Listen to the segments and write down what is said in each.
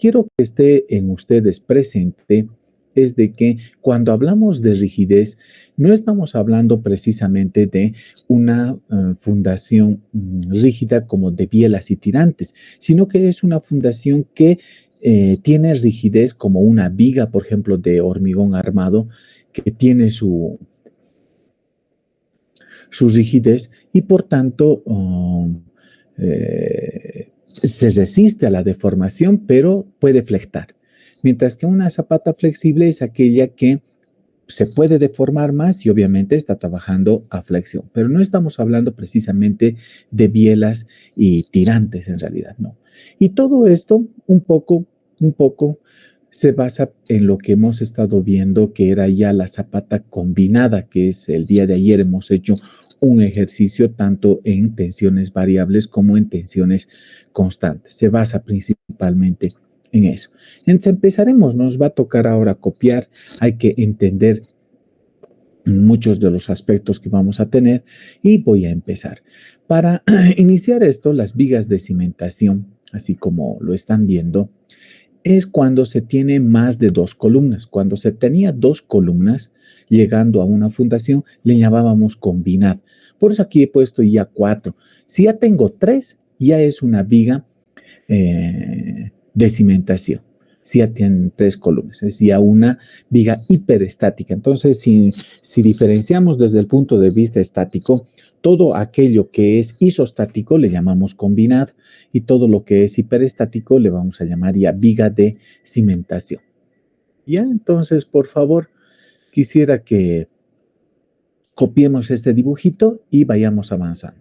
quiero que esté en ustedes presente es de que cuando hablamos de rigidez, no estamos hablando precisamente de una fundación rígida como de bielas y tirantes, sino que es una fundación que tiene rigidez como una viga, por ejemplo, de hormigón armado, que tiene su rigidez y por tanto se resiste a la deformación, pero puede flectar. Mientras que una zapata flexible es aquella que se puede deformar más y obviamente está trabajando a flexión, pero no estamos hablando precisamente de bielas y tirantes en realidad, no. Y todo esto un poco se basa en lo que hemos estado viendo que era ya la zapata combinada, que es el día de ayer hemos hecho un ejercicio tanto en tensiones variables como en tensiones constantes. Se basa principalmente en eso. Entonces empezaremos, nos va a tocar ahora copiar, hay que entender muchos de los aspectos que vamos a tener y voy a empezar. Para iniciar esto, las vigas de cimentación, así como lo están viendo, es cuando se tiene más de dos columnas. Cuando se tenía dos columnas llegando a una fundación, le llamábamos combinar. Por eso aquí he puesto ya cuatro. Si ya tengo tres, ya es una viga de cimentación. Si ya tienen tres columnas, es ya una viga hiperestática. Entonces, si diferenciamos desde el punto de vista estático, todo aquello que es isostático le llamamos combinado y todo lo que es hiperestático le vamos a llamar ya viga de cimentación. Ya, entonces, por favor, quisiera que copiemos este dibujito y vayamos avanzando.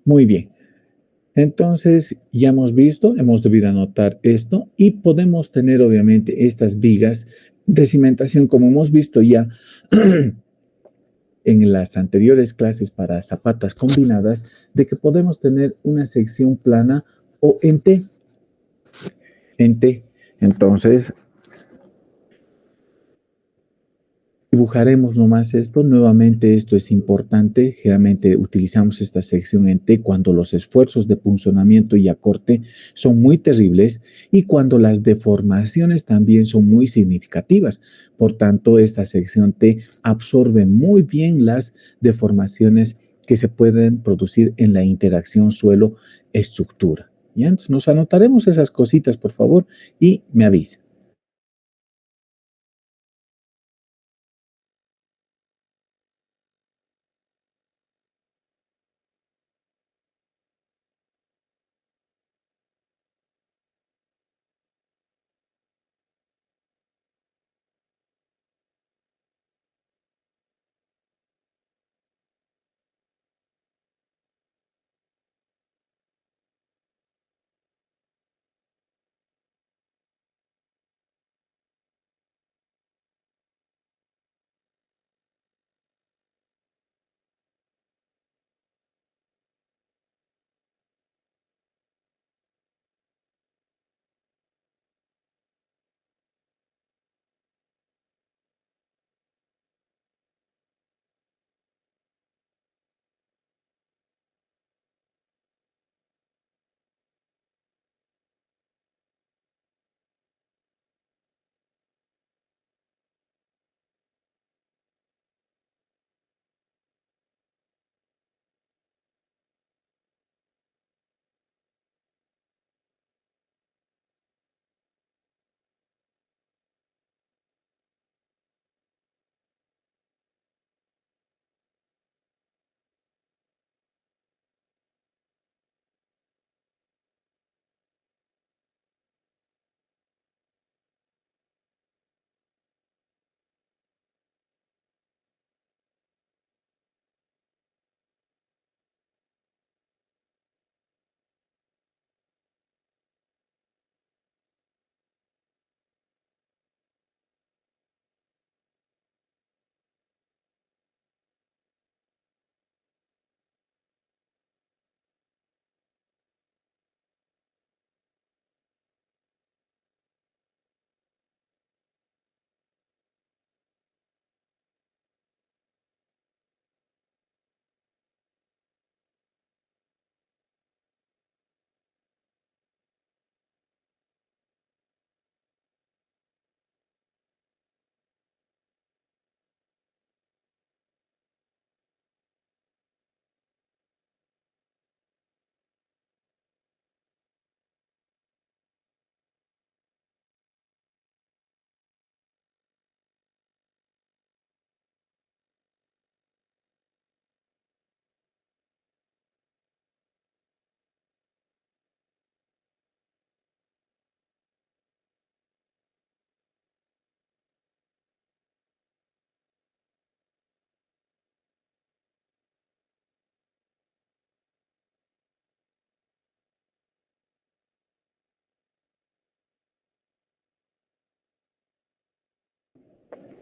Muy bien. Entonces, ya hemos visto, hemos debido anotar esto y podemos tener obviamente estas vigas de cimentación, como hemos visto ya en las anteriores clases para zapatas combinadas, de que podemos tener una sección plana o en T. En T. Entonces, dibujaremos nomás esto. Nuevamente, esto es importante. Generalmente utilizamos esta sección en T cuando los esfuerzos de punzonamiento y acorte son muy terribles y cuando las deformaciones también son muy significativas. Por tanto, esta sección T absorbe muy bien las deformaciones que se pueden producir en la interacción suelo-estructura. ¿Ya? Entonces, nos anotaremos esas cositas, por favor, y me avisa.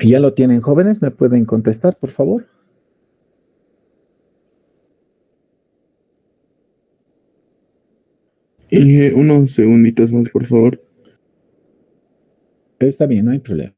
¿Ya lo tienen, jóvenes? ¿Me pueden contestar, por favor? Unos segunditos más, por favor. Está bien, no hay problema.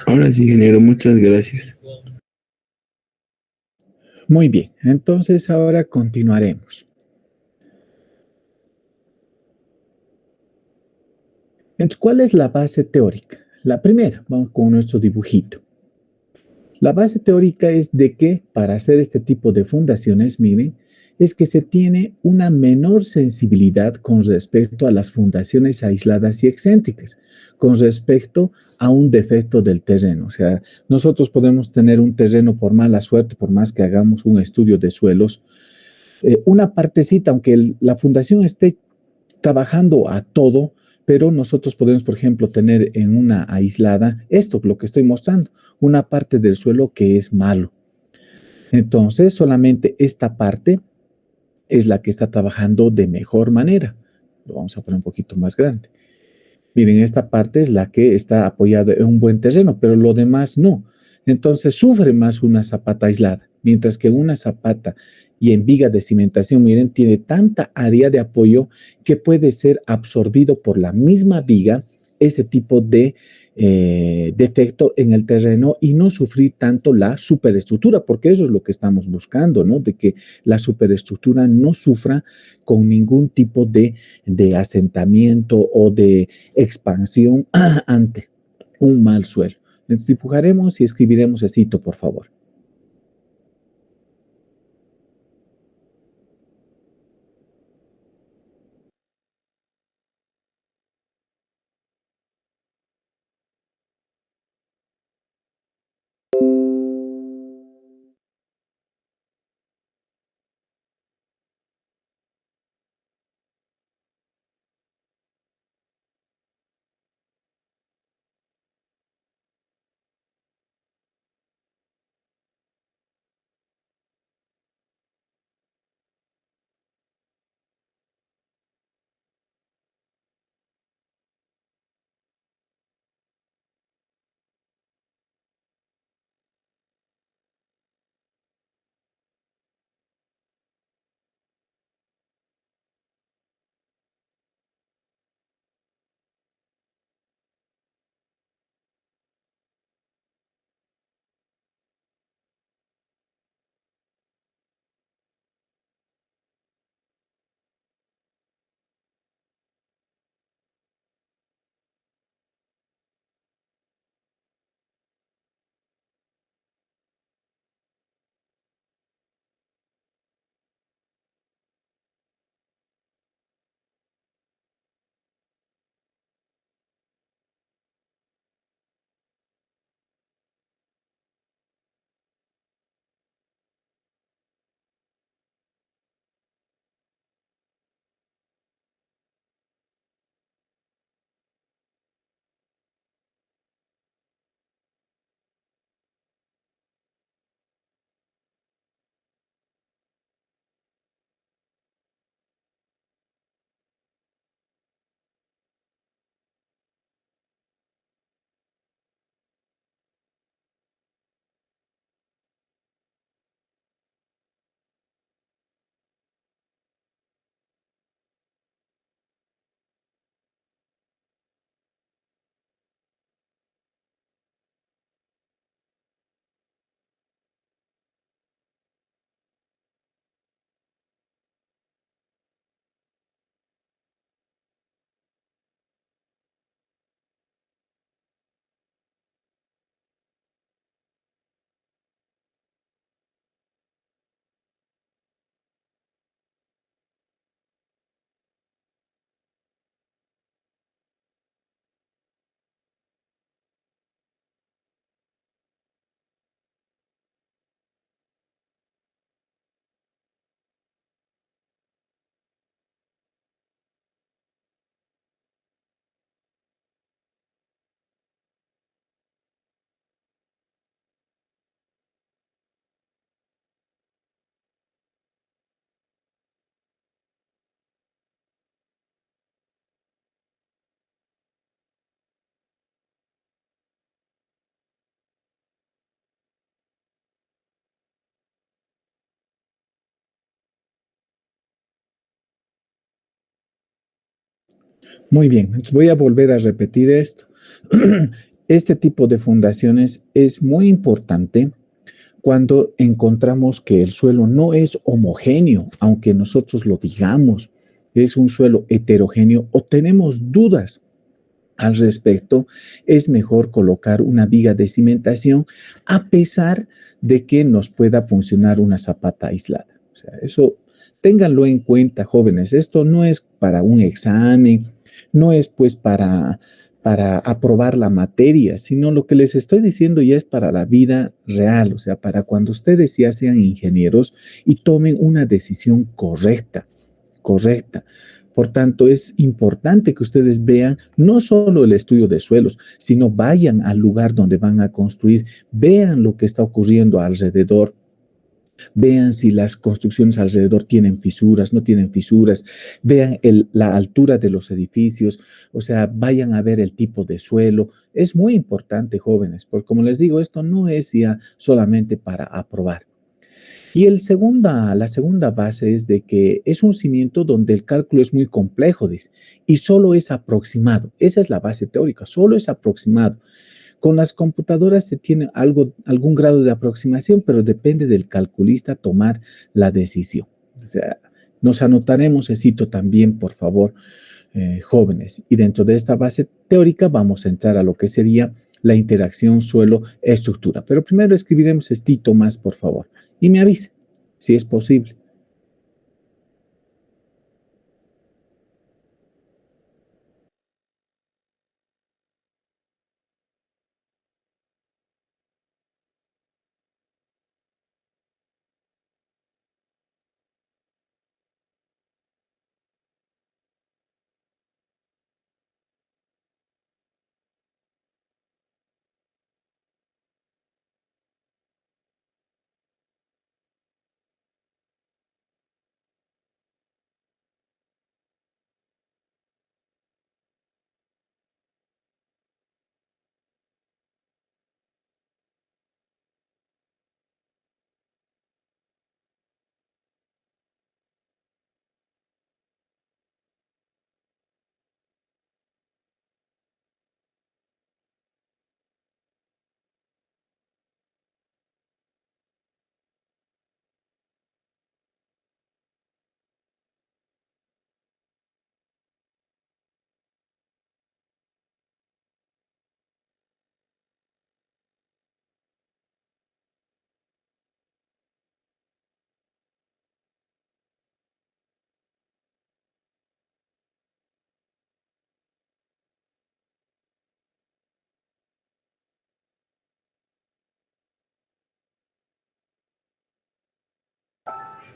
Ahora sí, ingeniero, muchas gracias. Muy bien, entonces ahora continuaremos. Entonces, ¿cuál es la base teórica? La primera, vamos con nuestro dibujito. La base teórica es de que para hacer este tipo de fundaciones, miren, es que se tiene una menor sensibilidad con respecto a las fundaciones aisladas y excéntricas, con respecto a un defecto del terreno. O sea, nosotros podemos tener un terreno por mala suerte, por más que hagamos un estudio de suelos, una partecita, aunque la fundación esté trabajando a todo, pero nosotros podemos, por ejemplo, tener en una aislada esto, lo que estoy mostrando, una parte del suelo que es malo. Entonces, solamente esta parte es la que está trabajando de mejor manera. Lo vamos a poner un poquito más grande. Miren, esta parte es la que está apoyada en un buen terreno, pero lo demás no. Entonces sufre más una zapata aislada, mientras que una zapata y en viga de cimentación, miren, tiene tanta área de apoyo que puede ser absorbido por la misma viga ese tipo de defecto en el terreno y no sufrir tanto la superestructura, porque eso es lo que estamos buscando, ¿no? De que la superestructura no sufra con ningún tipo de asentamiento o de expansión ante un mal suelo. Entonces dibujaremos y escribiremos así, por favor. Muy bien, entonces voy a volver a repetir esto. Este tipo de fundaciones es muy importante cuando encontramos que el suelo no es homogéneo, aunque nosotros lo digamos, es un suelo heterogéneo o tenemos dudas al respecto, es mejor colocar una viga de cimentación a pesar de que nos pueda funcionar una zapata aislada. O sea, eso ténganlo en cuenta, jóvenes. Esto no es para un examen, no es pues para aprobar la materia, sino lo que les estoy diciendo ya es para la vida real, o sea, para cuando ustedes ya sean ingenieros y tomen una decisión correcta, correcta. Por tanto, es importante que ustedes vean no solo el estudio de suelos, sino vayan al lugar donde van a construir, vean lo que está ocurriendo alrededor, vean si las construcciones alrededor tienen fisuras, no tienen fisuras, vean la altura de los edificios, o sea, vayan a ver el tipo de suelo. Es muy importante, jóvenes, porque como les digo, esto no es ya solamente para aprobar. Y la segunda base es de que es un cimiento donde el cálculo es muy complejo, dice, y solo es aproximado. Esa es la base teórica, solo es aproximado. Con las computadoras se tiene algún grado de aproximación, pero depende del calculista tomar la decisión. O sea, nos anotaremos cito también, por favor, jóvenes. Y dentro de esta base teórica vamos a entrar a lo que sería la interacción suelo-estructura. Pero primero escribiremos estito más, por favor. Y me avise si es posible.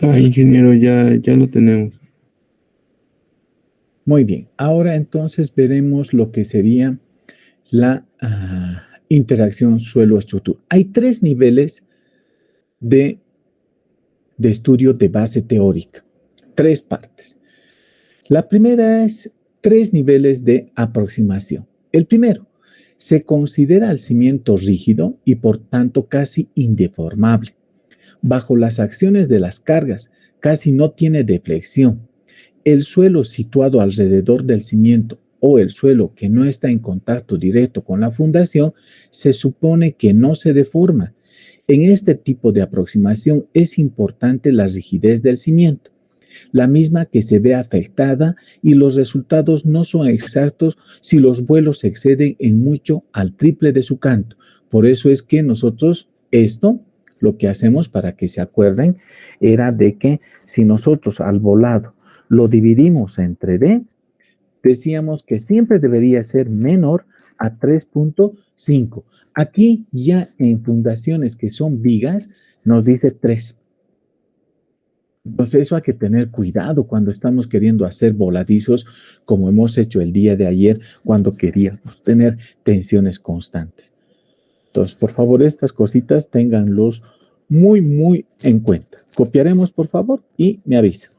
Ah, ingeniero, ya lo tenemos. Muy bien. Ahora entonces veremos lo que sería la interacción suelo-estructura. Hay tres niveles de, de estudio de base teórica, tres partes. La primera es tres niveles de aproximación. El primero, se considera el cimiento rígido y por tanto casi indeformable. Bajo las acciones de las cargas, casi no tiene deflexión. El suelo situado alrededor del cimiento o el suelo que no está en contacto directo con la fundación se supone que no se deforma. En este tipo de aproximación es importante la rigidez del cimiento, la misma que se ve afectada y los resultados no son exactos si los vuelos exceden en mucho al triple de su canto. Por eso es que nosotros esto, lo que hacemos para que se acuerden, era de que si nosotros al volado lo dividimos entre D, decíamos que siempre debería ser menor a 3.5. Aquí ya en fundaciones que son vigas nos dice 3. Entonces eso hay que tener cuidado cuando estamos queriendo hacer voladizos como hemos hecho el día de ayer cuando queríamos tener tensiones constantes. Entonces, por favor, estas cositas ténganlos muy en cuenta. Copiaremos, por favor, y me avisa.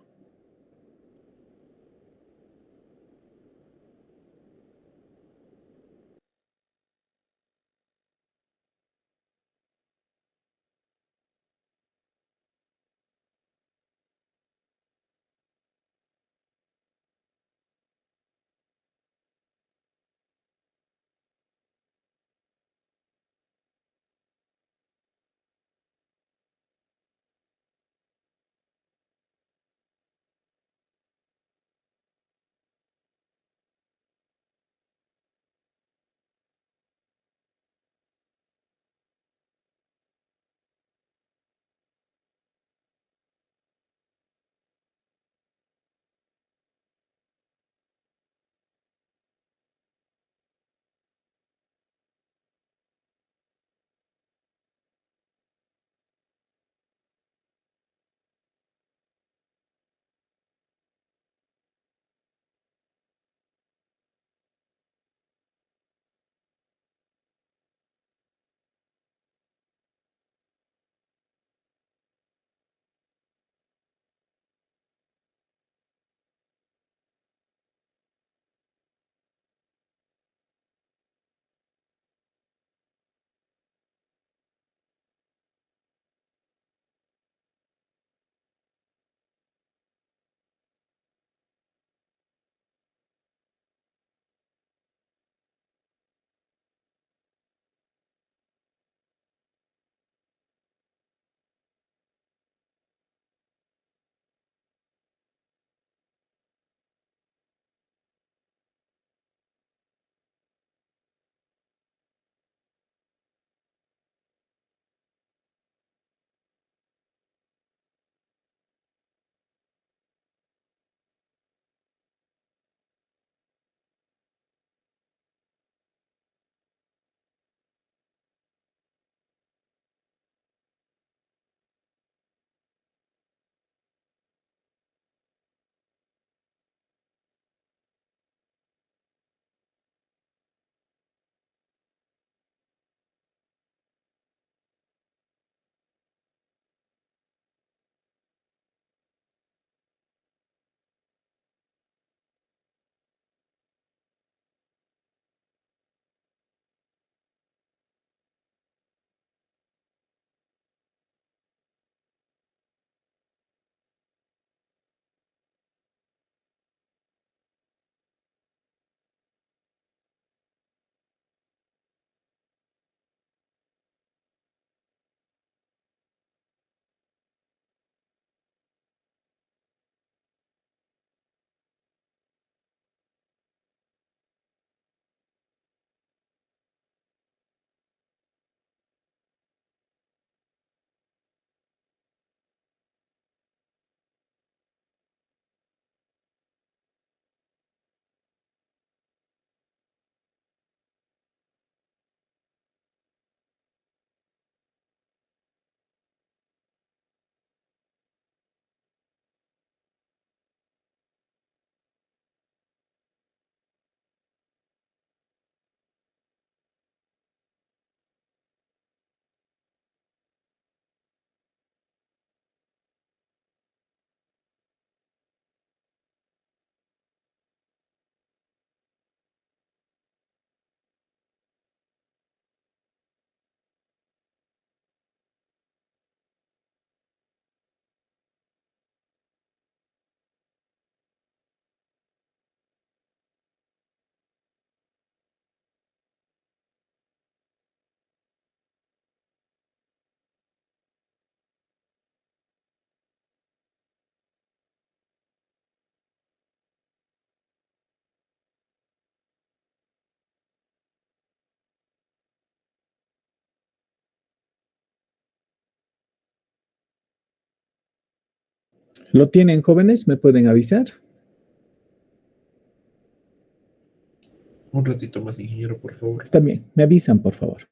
¿Lo tienen, jóvenes? ¿Me pueden avisar? Un ratito más, ingeniero, por favor. Está bien, me avisan, por favor.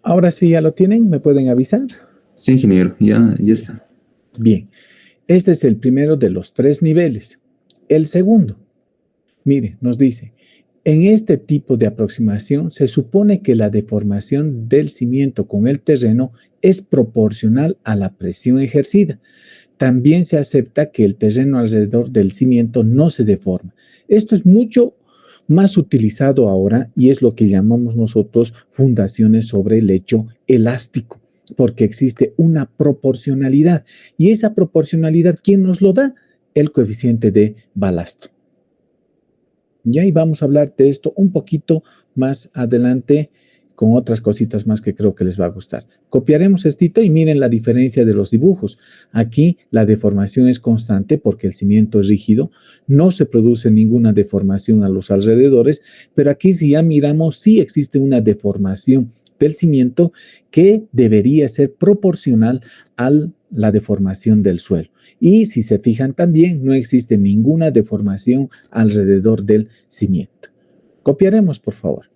Ahora sí ya lo tienen, ¿me pueden avisar? Sí, ingeniero, ya está. Bien, este es el primero de los 3 niveles. El segundo, mire, nos dice, en este tipo de aproximación se supone que la deformación del cimiento con el terreno es proporcional a la presión ejercida. También se acepta que el terreno alrededor del cimiento no se deforma. Esto es mucho más utilizado ahora y es lo que llamamos nosotros fundaciones sobre el lecho elástico, porque existe una proporcionalidad. Y esa proporcionalidad, ¿quién nos lo da? El coeficiente de balasto. Ya y vamos a hablar de esto un poquito más adelante con otras cositas más que creo que les va a gustar. Copiaremos esto y miren la diferencia de los dibujos. Aquí la deformación es constante porque el cimiento es rígido, no se produce ninguna deformación a los alrededores, pero aquí si ya miramos, sí existe una deformación del cimiento que debería ser proporcional a la deformación del suelo. Y si se fijan también, no existe ninguna deformación alrededor del cimiento. Copiaremos, por favor.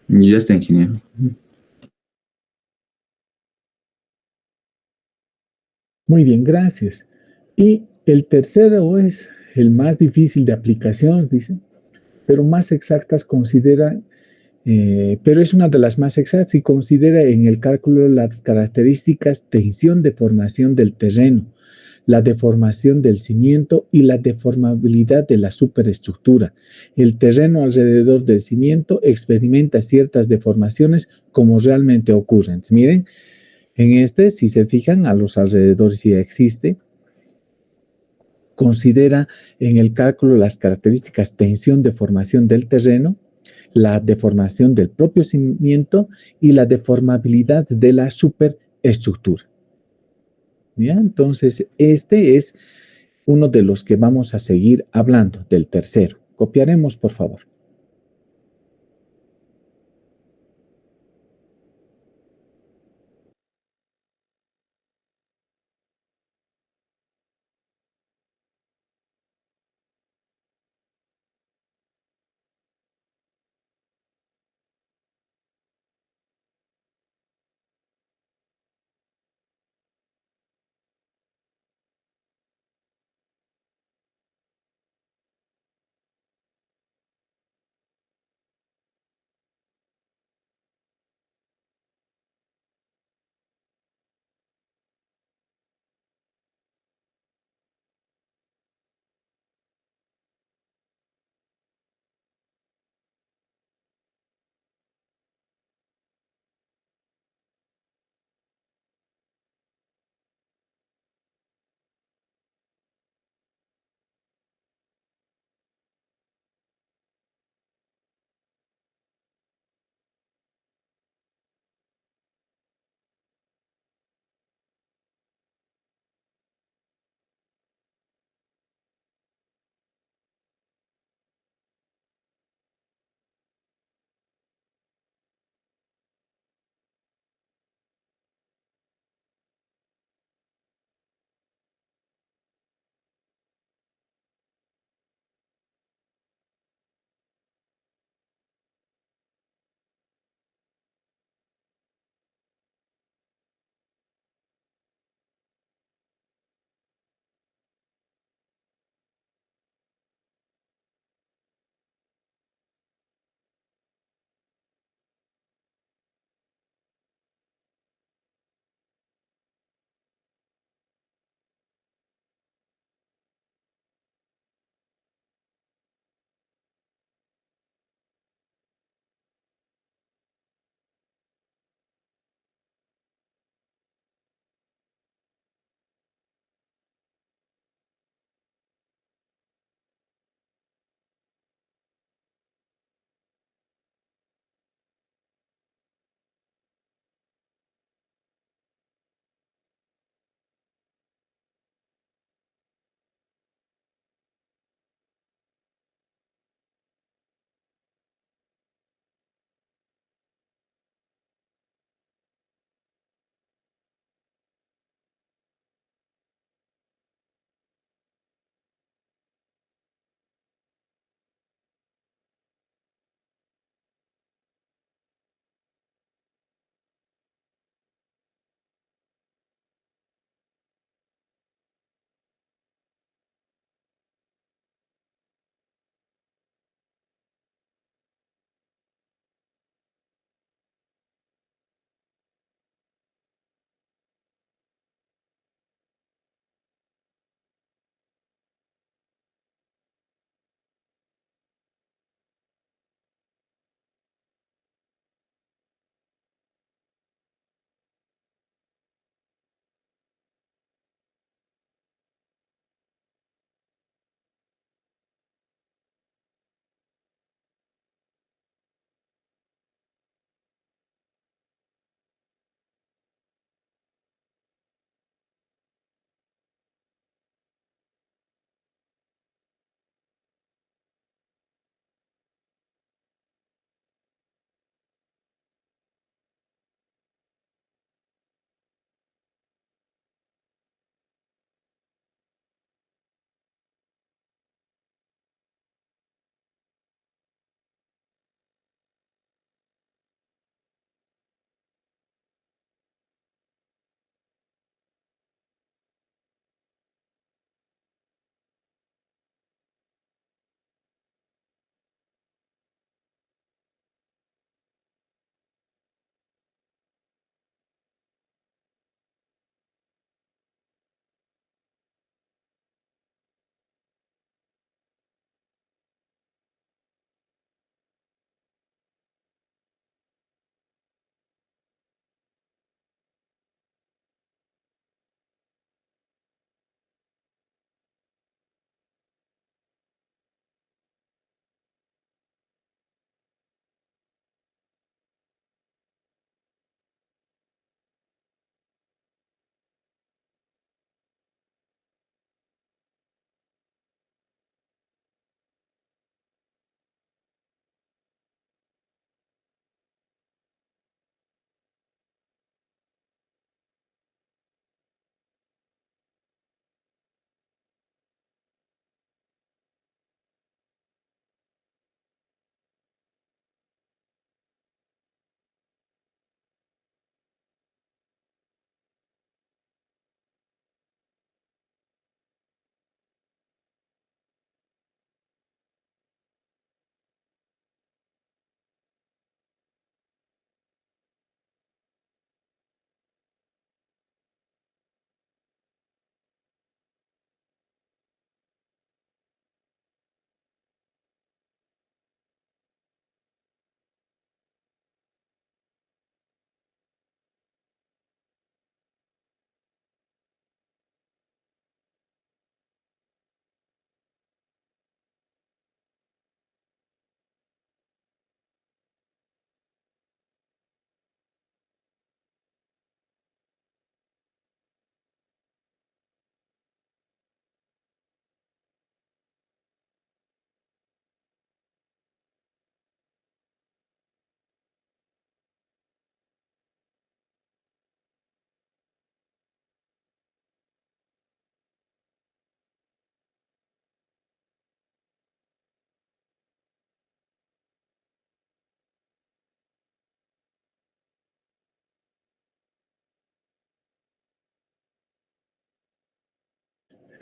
Ya está, ingeniero. Muy bien, gracias. Y el tercero es el más difícil de aplicación, dice, pero más exactas considera, pero es una de las más exactas y considera en el cálculo las características tensión deformación del terreno, la deformación del cimiento y la deformabilidad de la superestructura. El terreno alrededor del cimiento experimenta ciertas deformaciones como realmente ocurren. Miren, en este, si se fijan, a los alrededores sí existe. Considera en el cálculo las características tensión, deformación del terreno, la deformación del propio cimiento y la deformabilidad de la superestructura. ¿Ya? Entonces, este es uno de los que vamos a seguir hablando, del tercero. Copiaremos, por favor.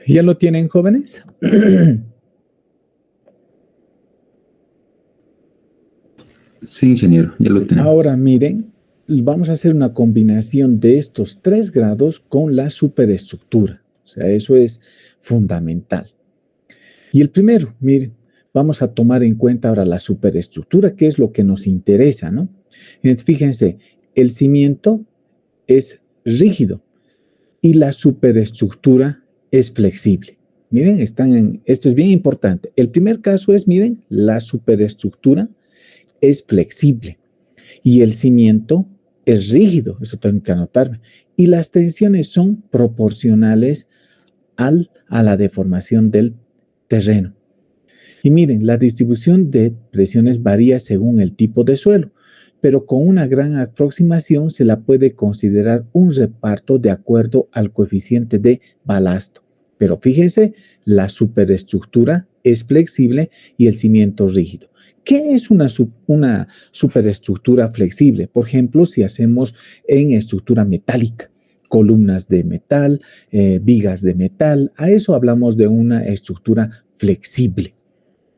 ¿Ya lo tienen, jóvenes? Sí, ingeniero, ya lo Ahora tenemos. miren, vamos a hacer una combinación de estos 3 grados con la superestructura. O sea, eso es fundamental. Y el primero, miren, vamos a tomar en cuenta ahora la superestructura, que es lo que nos interesa, ¿no? Entonces, fíjense, el cimiento es rígido y la superestructura es flexible. Miren, esto es bien importante. El primer caso es, miren, la superestructura es flexible y el cimiento es rígido, eso tengo que anotarme. Y las tensiones son proporcionales a la deformación del terreno. Y miren, la distribución de presiones varía según el tipo de suelo, pero con una gran aproximación se la puede considerar un reparto de acuerdo al coeficiente de balasto. Pero fíjense, la superestructura es flexible y el cimiento rígido. ¿Qué es una superestructura flexible? Por ejemplo, si hacemos en estructura metálica, columnas de metal, vigas de metal, a eso hablamos de una estructura flexible.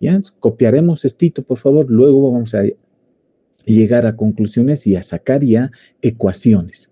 ¿Ya? Copiaremos esto, por favor. Luego vamos a llegar a conclusiones y a sacar ya ecuaciones.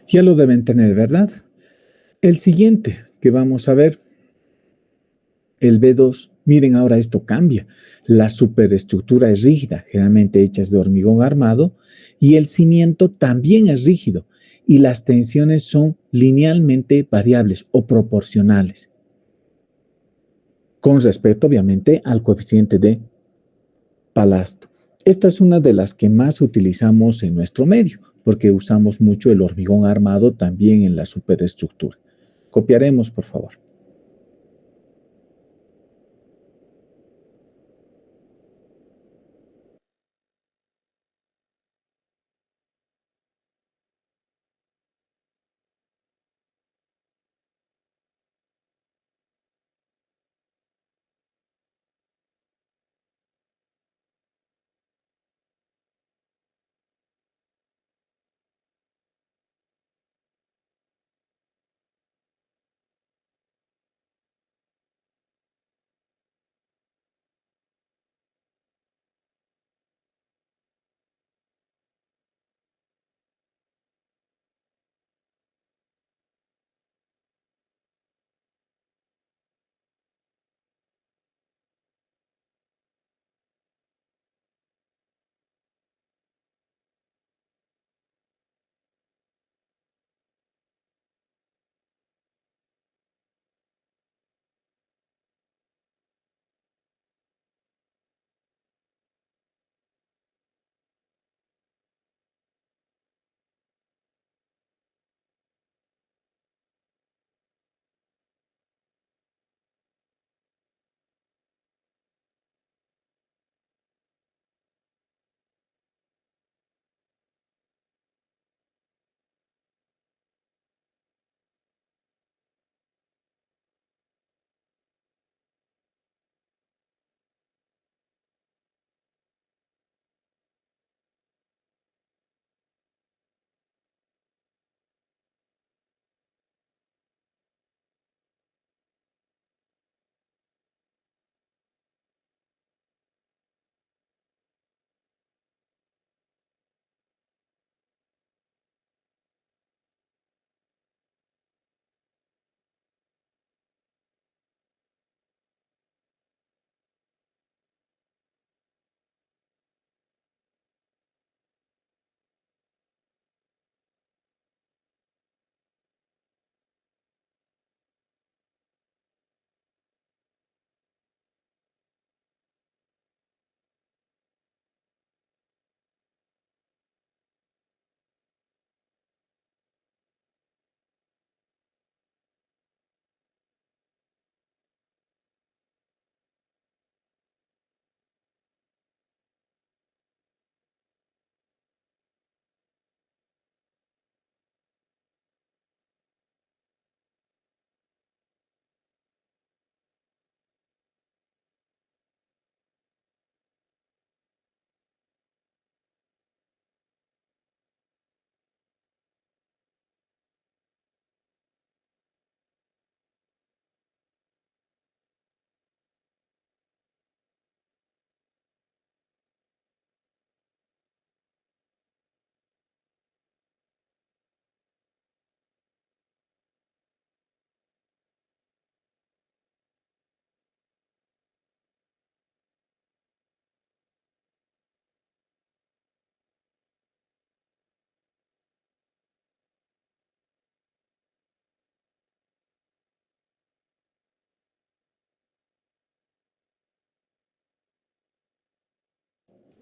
Ya lo deben tener, ¿verdad? El siguiente que vamos a ver, el B2. Miren, ahora esto cambia. La superestructura es rígida, generalmente hecha de hormigón armado, y el cimiento también es rígido, y las tensiones son linealmente variables o proporcionales, con respecto, obviamente, al coeficiente de balasto. Esta es una de las que más utilizamos en nuestro medio, porque usamos mucho el hormigón armado también en la superestructura. Copiaremos, por favor.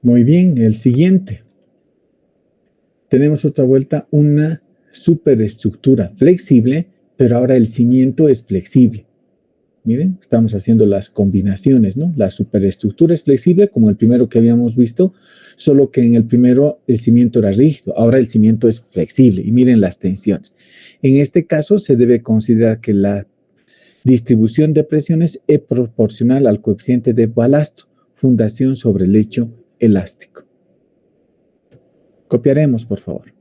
Muy bien, el siguiente. Tenemos otra vuelta, una superestructura flexible, pero ahora el cimiento es flexible. Miren, estamos haciendo las combinaciones, ¿no? La superestructura es flexible, como el primero que habíamos visto, solo que en el primero el cimiento era rígido, ahora el cimiento es flexible y miren las tensiones. En este caso se debe considerar que la distribución de presiones es proporcional al coeficiente de balasto, fundación sobre lecho elástico. Copiaremos, por favor.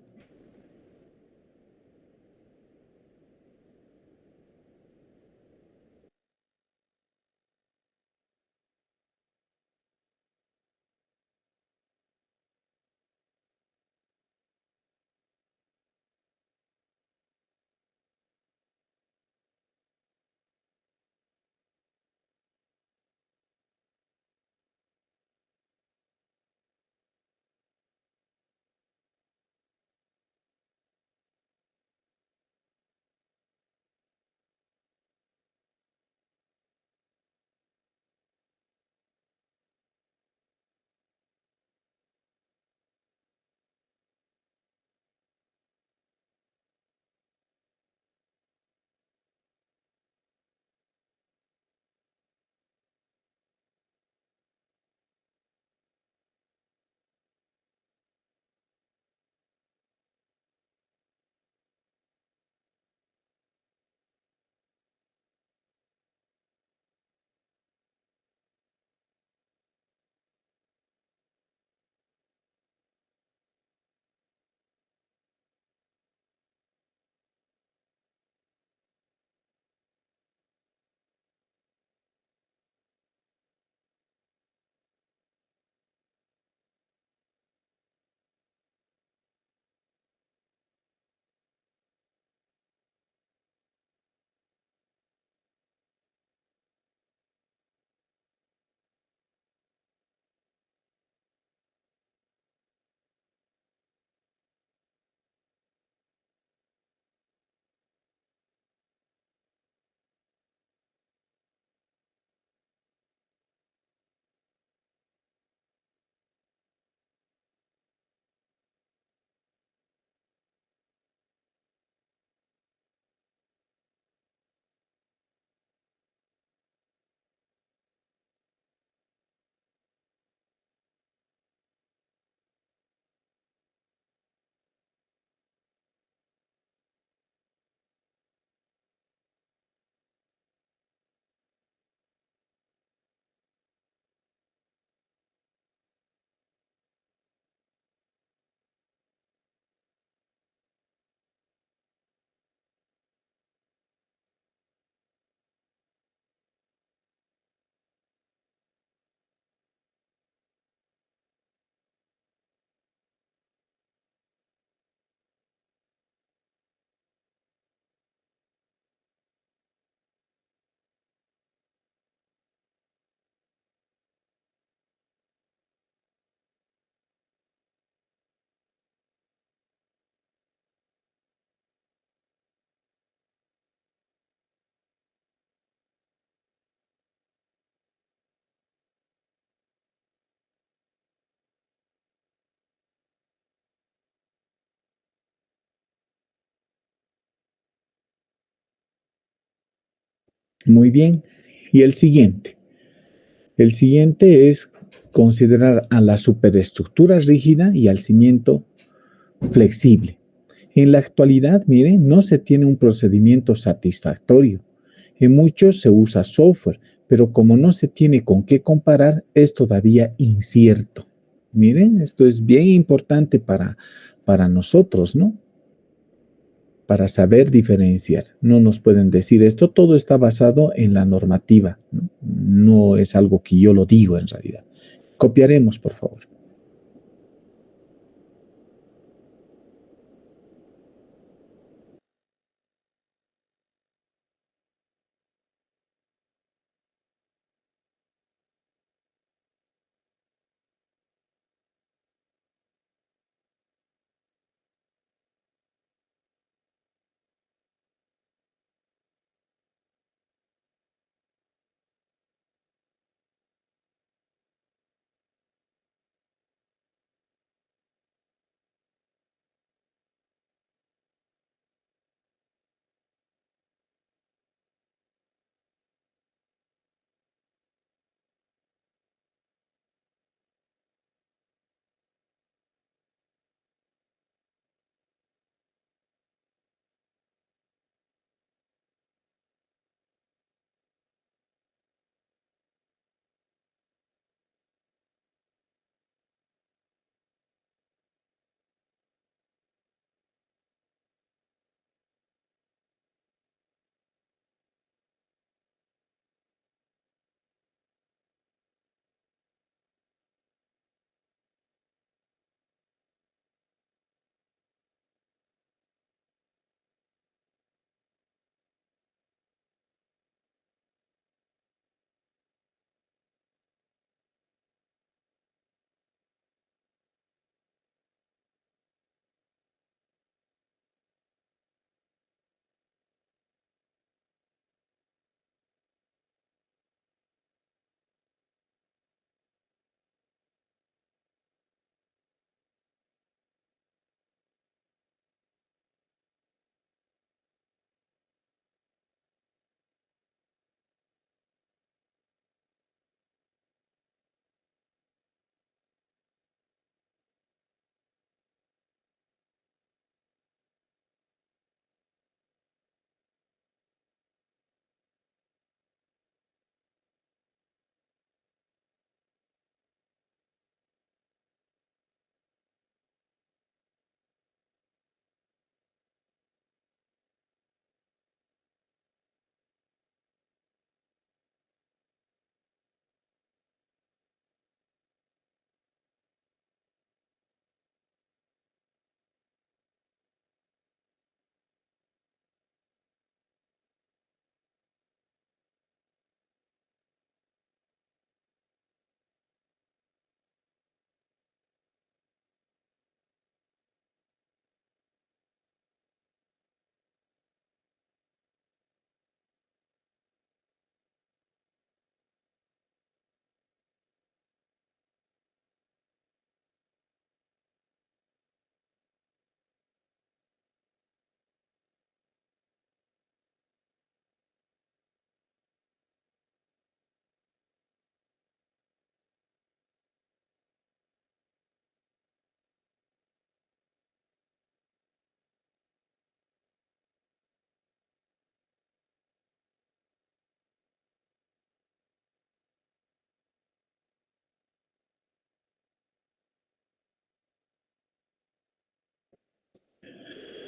Muy bien. Y el siguiente. El siguiente es considerar a la superestructura rígida y al cimiento flexible. En la actualidad, miren, no se tiene un procedimiento satisfactorio. En muchos se usa software, pero como no se tiene con qué comparar, es todavía incierto. Miren, esto es bien importante para nosotros, ¿no? Para saber diferenciar. No nos pueden decir esto, todo está basado en la normativa, ¿no? No es algo que yo lo digo en realidad. Copiaremos, por favor.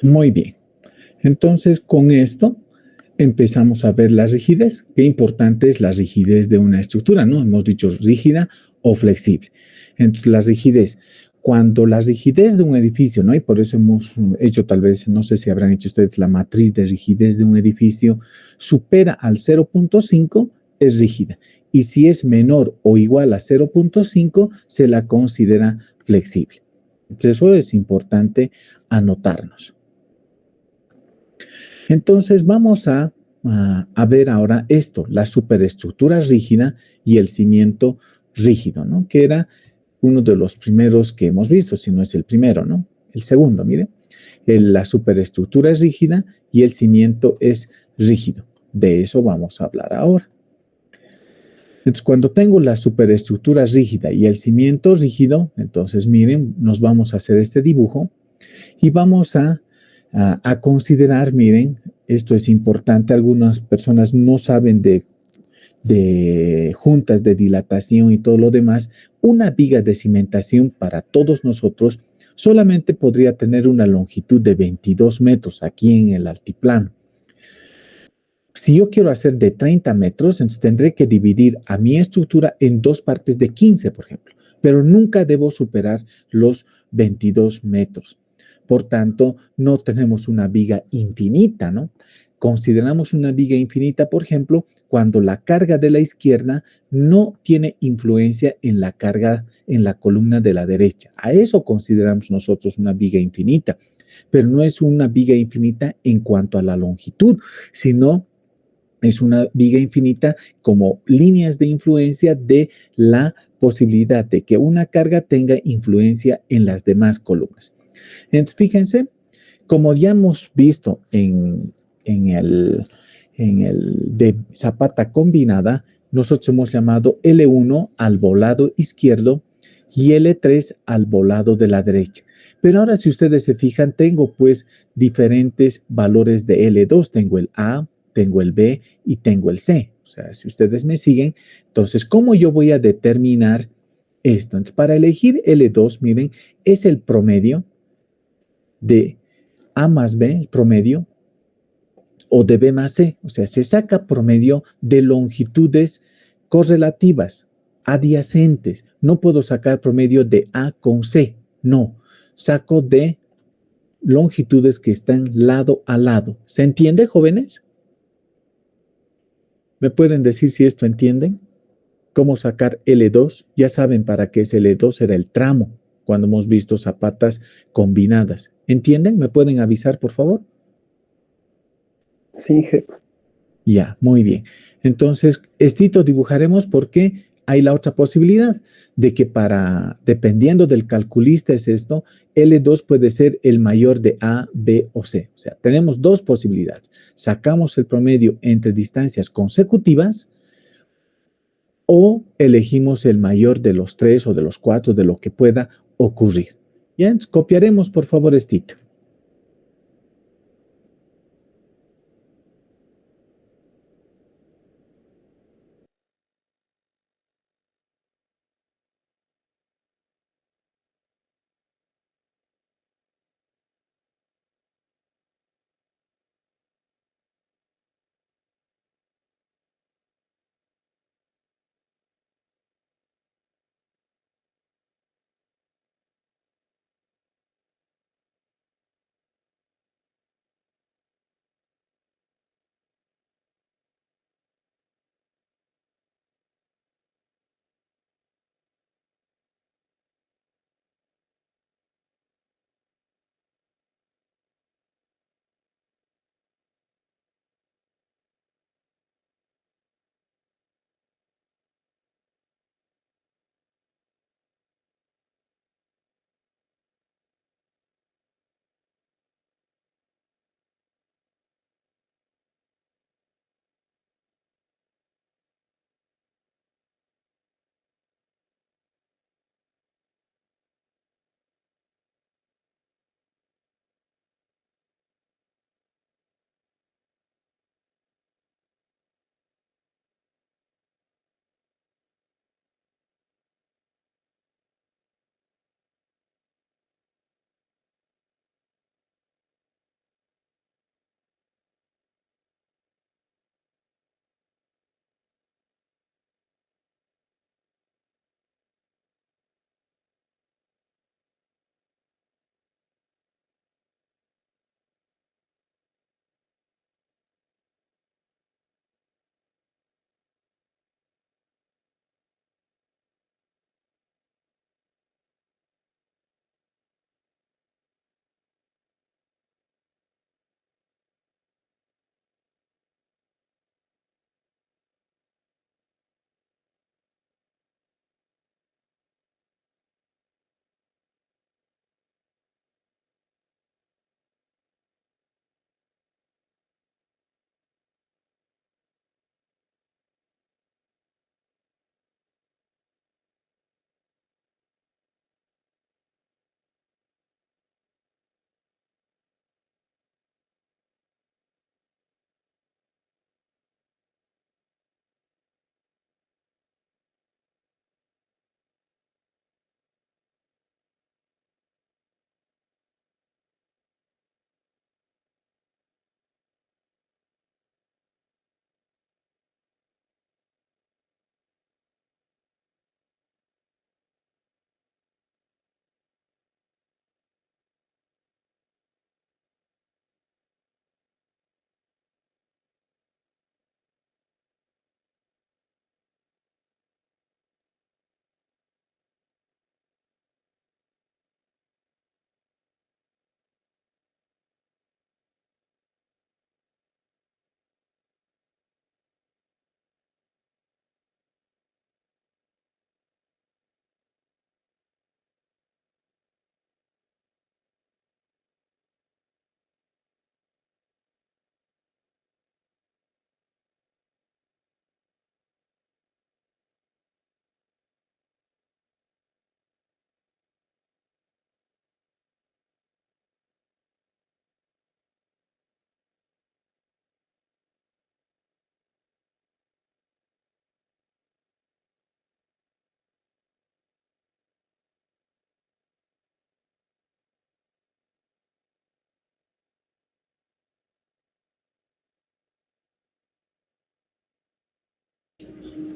Muy bien. Entonces, con esto empezamos a ver la rigidez. Qué importante es la rigidez de una estructura, ¿no? Hemos dicho rígida o flexible. Entonces, la rigidez. Cuando la rigidez de un edificio, ¿no? Y por eso hemos hecho tal vez, no sé si habrán hecho ustedes la matriz de rigidez de un edificio, supera al 0.5, es rígida. Y si es menor o igual a 0.5, se la considera flexible. Entonces, eso es importante anotarnos. Entonces vamos a ver ahora esto, la superestructura rígida y el cimiento rígido, ¿no? Que era uno de los primeros que hemos visto, si no es el primero, ¿no? El segundo, mire, la superestructura es rígida y el cimiento es rígido. De eso vamos a hablar ahora. Entonces, cuando tengo la superestructura rígida y el cimiento rígido, entonces miren, nos vamos a hacer este dibujo y vamos a considerar, miren, esto es importante, algunas personas no saben de juntas de dilatación y todo lo demás. Una viga de cimentación para todos nosotros solamente podría tener una longitud de 22 metros aquí en el altiplano. Si yo quiero hacer de 30 metros, entonces tendré que dividir a mi estructura en dos partes de 15, por ejemplo, pero nunca debo superar los 22 metros. Por tanto, no tenemos una viga infinita, ¿no? Consideramos una viga infinita, por ejemplo, cuando la carga de la izquierda no tiene influencia en la carga en la columna de la derecha. A eso consideramos nosotros una viga infinita, pero no es una viga infinita en cuanto a la longitud, sino es una viga infinita como líneas de influencia de la posibilidad de que una carga tenga influencia en las demás columnas. Entonces, fíjense, como ya hemos visto en el de zapata combinada, nosotros hemos llamado L1 al volado izquierdo y L3 al volado de la derecha. Pero ahora, si ustedes se fijan, tengo pues diferentes valores de L2. Tengo el A, tengo el B y tengo el C. O sea, si ustedes me siguen, entonces, ¿cómo yo voy a determinar esto? Entonces, para elegir L2, miren, es el promedio de A más B, el promedio, o de B más C. O sea, se saca promedio de longitudes correlativas, adyacentes. No puedo sacar promedio de A con C. No, saco de longitudes que están lado a lado. ¿Se entiende, jóvenes? ¿Me pueden decir si esto entienden? ¿Cómo sacar L2? Ya saben para qué es L2, era el tramo cuando hemos visto zapatas combinadas. ¿Entienden? ¿Me pueden avisar, por favor? Sí, jefe. Ya, muy bien. Entonces, estito dibujaremos porque hay la otra posibilidad de que dependiendo del calculista es esto, L2 puede ser el mayor de A, B o C. O sea, tenemos dos posibilidades. Sacamos el promedio entre distancias consecutivas o elegimos el mayor de los tres o de los cuatro, de lo que pueda ocurrir. Ya, entonces, copiaremos, por favor, estito.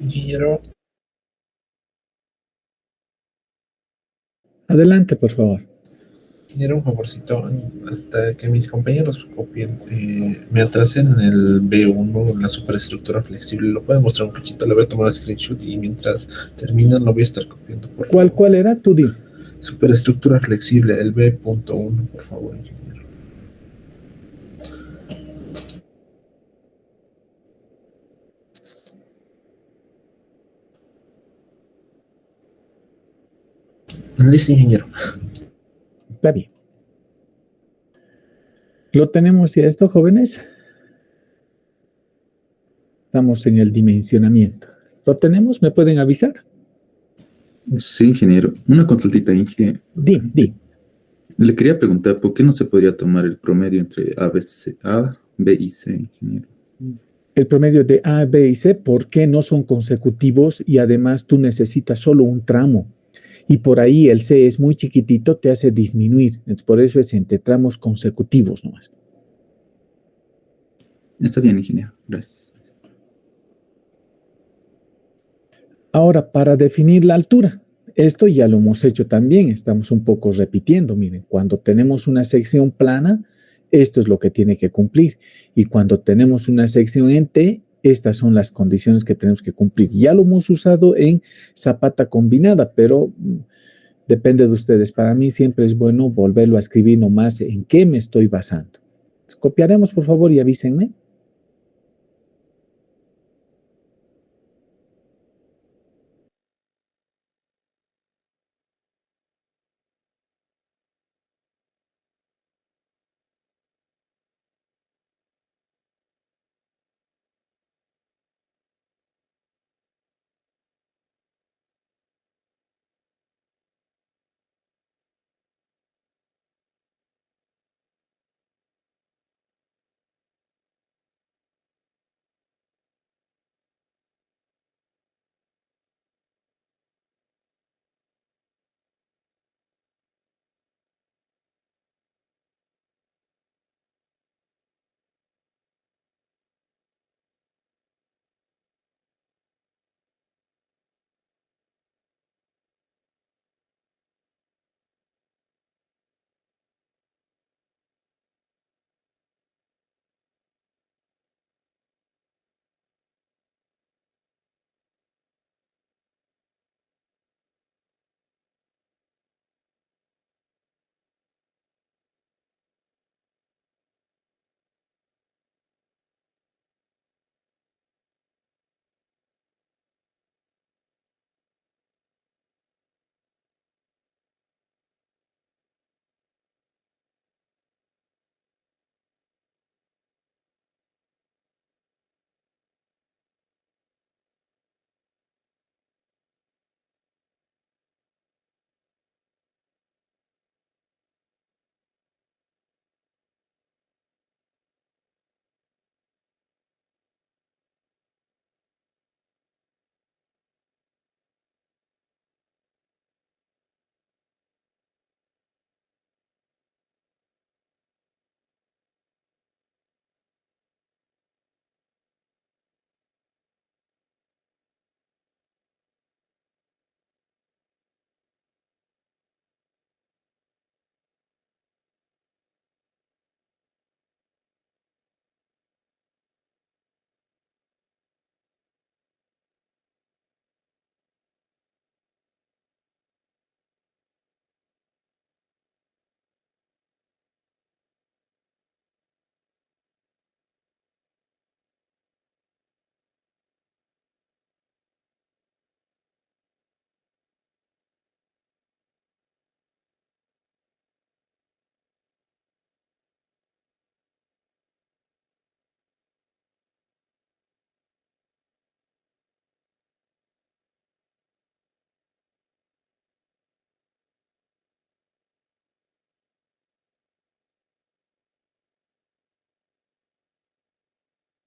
Ingeniero, Adelante, por favor. ingeniero, un favorcito. Hasta que mis compañeros copien, me atrasé en el B1, la superestructura flexible. ¿Lo pueden mostrar un cachito? Le voy a tomar screenshot y mientras terminan lo voy a estar copiando, por favor. ¿Cuál era? Tú di. Superestructura flexible, el B.1, por favor, ingeniero. Listo, ingeniero. Está bien. ¿Lo tenemos ya esto, jóvenes? Estamos en el dimensionamiento. ¿Lo tenemos? ¿Me pueden avisar? Sí, ingeniero. Una consultita, Inge. Di. Le quería preguntar, ¿por qué no se podría tomar el promedio entre A, B y C, ingeniero? El promedio de A, B y C, ¿por qué no son consecutivos y además tú necesitas solo un tramo? Y por ahí el C es muy chiquitito, te hace disminuir. Entonces, por eso es entre tramos consecutivos nomás. Está bien, ingeniero. Gracias. Ahora, para definir la altura, esto ya lo hemos hecho también, estamos un poco repitiendo. Miren, cuando tenemos una sección plana, esto es lo que tiene que cumplir. Y cuando tenemos una sección en T, estas son las condiciones que tenemos que cumplir. Ya lo hemos usado en zapata combinada, pero depende de ustedes. Para mí siempre es bueno volverlo a escribir nomás en qué me estoy basando. Copiaremos, por favor, y avísenme.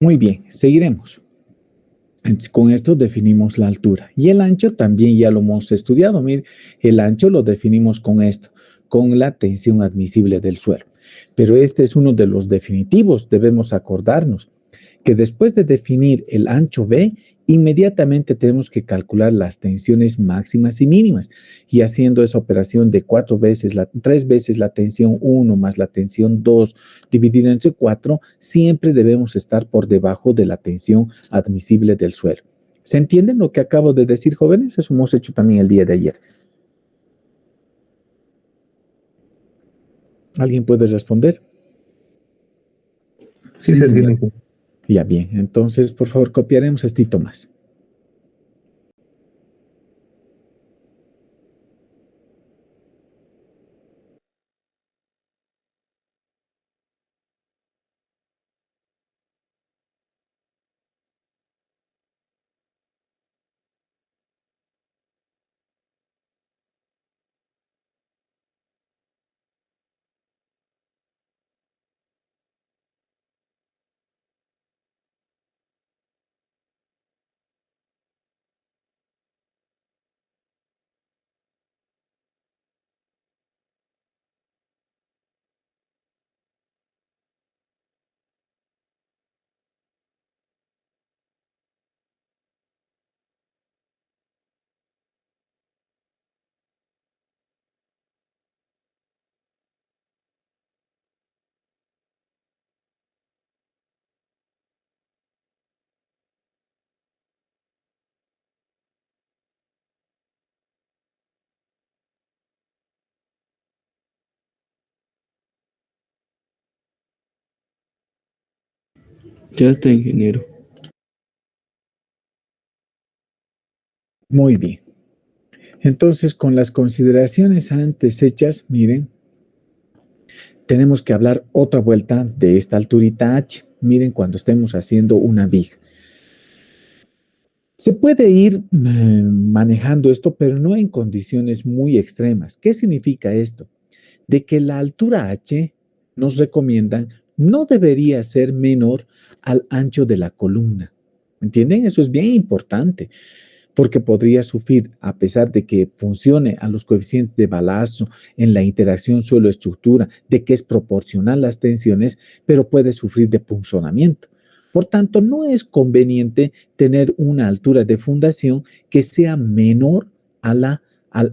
Muy bien, seguiremos. Entonces, con esto definimos la altura. Y el ancho también ya lo hemos estudiado. Mire, el ancho lo definimos con esto, con la tensión admisible del suelo. Pero este es uno de los definitivos. Debemos acordarnos que después de definir el ancho B, inmediatamente tenemos que calcular las tensiones máximas y mínimas y haciendo esa operación de 3 veces la tensión 1 más la tensión 2 dividido entre 4, siempre debemos estar por debajo de la tensión admisible del suelo. ¿Se entiende lo que acabo de decir, jóvenes? Eso hemos hecho también el día de ayer. ¿Alguien puede responder? Sí, se entiende. Ya bien, entonces por favor copiaremos esto más. Ya está, ingeniero. Muy bien. Entonces, con las consideraciones antes hechas, miren, tenemos que hablar otra vuelta de esta alturita H. Miren cuando estemos haciendo una viga. Se puede ir manejando esto, pero no en condiciones muy extremas. ¿Qué significa esto? De que la altura H nos recomiendan no debería ser menor al ancho de la columna. ¿Entienden? Eso es bien importante porque podría sufrir, a pesar de que funcione a los coeficientes de balazo en la interacción suelo-estructura, de que es proporcional las tensiones, pero puede sufrir de punzonamiento. Por tanto, no es conveniente tener una altura de fundación que sea menor al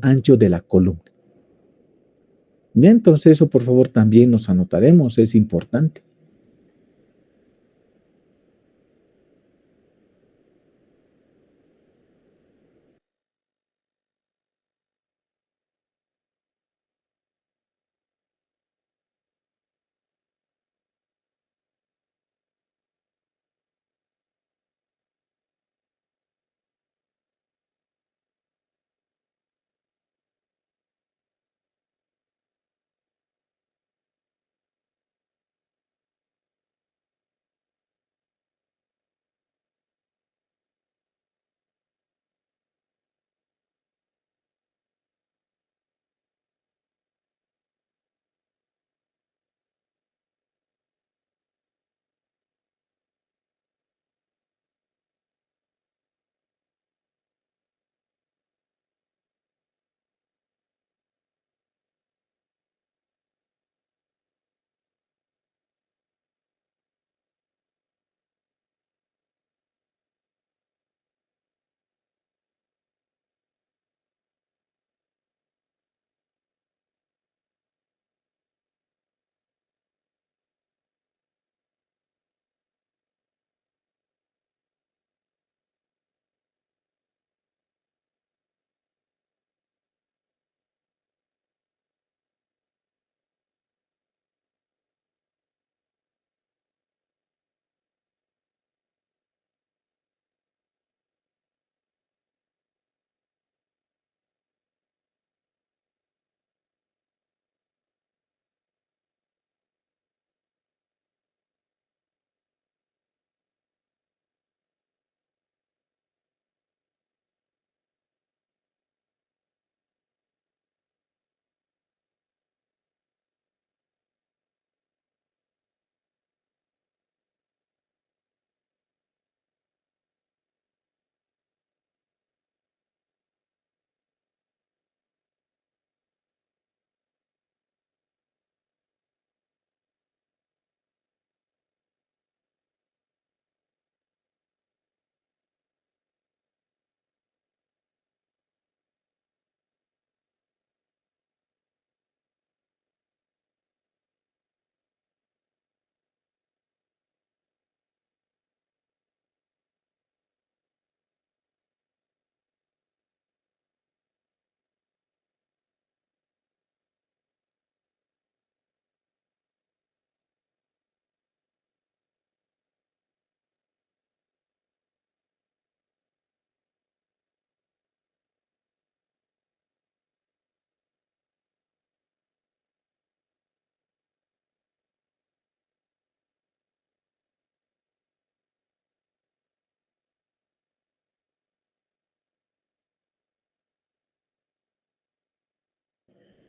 ancho de la columna. Ya, entonces eso por favor también nos anotaremos, es importante.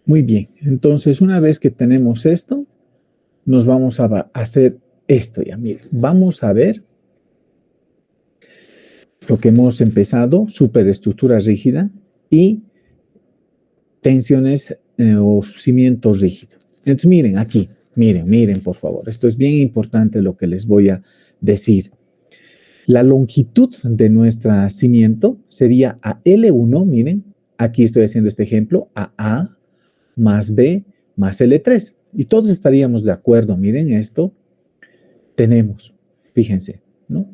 Muy bien, entonces una vez que tenemos esto, nos vamos a hacer esto ya. Miren, vamos a ver lo que hemos empezado, superestructura rígida y tensiones o cimientos rígidos. Entonces miren aquí, miren por favor, esto es bien importante lo que les voy a decir. La longitud de nuestro cimiento sería a L1, miren, aquí estoy haciendo este ejemplo, a más B más L3. Y todos estaríamos de acuerdo, miren esto, tenemos, fíjense, ¿no?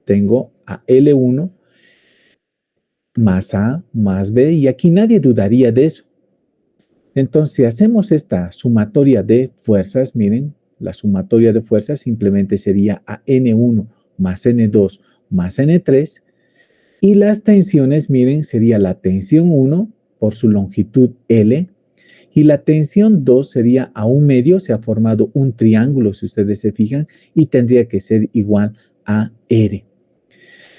Tengo a L1 más A más B y aquí nadie dudaría de eso. Entonces, si hacemos esta sumatoria de fuerzas, miren, la sumatoria de fuerzas simplemente sería a N1 más N2 más N3 y las tensiones, miren, sería la tensión 1 por su longitud L y la tensión 2 sería a un medio, se ha formado un triángulo, si ustedes se fijan, y tendría que ser igual a R.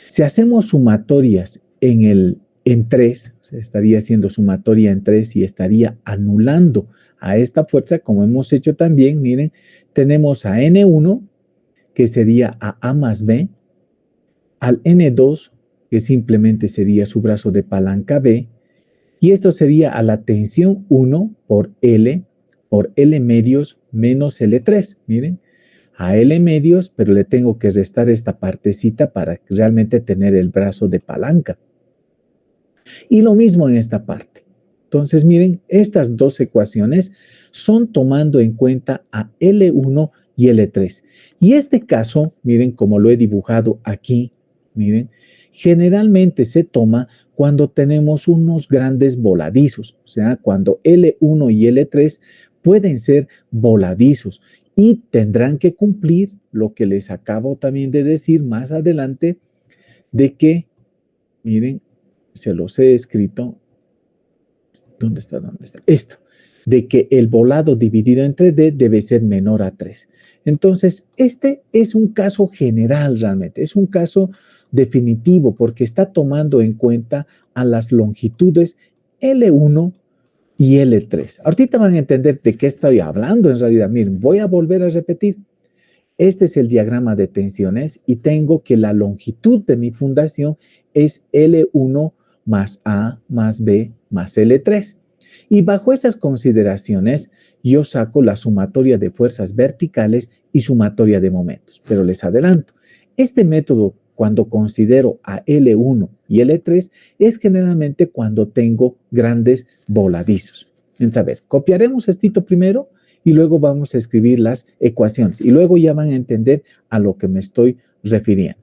Si hacemos sumatorias en 3, o sea, estaría haciendo sumatoria en 3 y estaría anulando a esta fuerza, como hemos hecho también, miren, tenemos a N1, que sería a A más B, al N2, que simplemente sería su brazo de palanca B, y esto sería a la tensión 1 por L medios menos L3, miren, a L medios, pero le tengo que restar esta partecita para realmente tener el brazo de palanca. Y lo mismo en esta parte. Entonces, miren, estas dos ecuaciones son tomando en cuenta a L1 y L3. Y este caso, miren como lo he dibujado aquí, miren, generalmente se toma cuando tenemos unos grandes voladizos, o sea, cuando L1 y L3 pueden ser voladizos y tendrán que cumplir lo que les acabo también de decir más adelante, de que, miren, se los he escrito. ¿Dónde está? ¿Dónde está? Esto, de que el volado dividido entre D debe ser menor a 3. Entonces, este es un caso general realmente, es un caso definitivo porque está tomando en cuenta a las longitudes L1 y L3. Ahorita van a entender de qué estoy hablando en realidad. Miren, voy a volver a repetir. Este es el diagrama de tensiones y tengo que la longitud de mi fundación es L1 más A más B más L3. Y bajo esas consideraciones, yo saco la sumatoria de fuerzas verticales y sumatoria de momentos. Pero les adelanto, este método, cuando considero a L1 y L3, es generalmente cuando tengo grandes voladizos. Entonces, a ver, copiaremos esto primero y luego vamos a escribir las ecuaciones y luego ya van a entender a lo que me estoy refiriendo.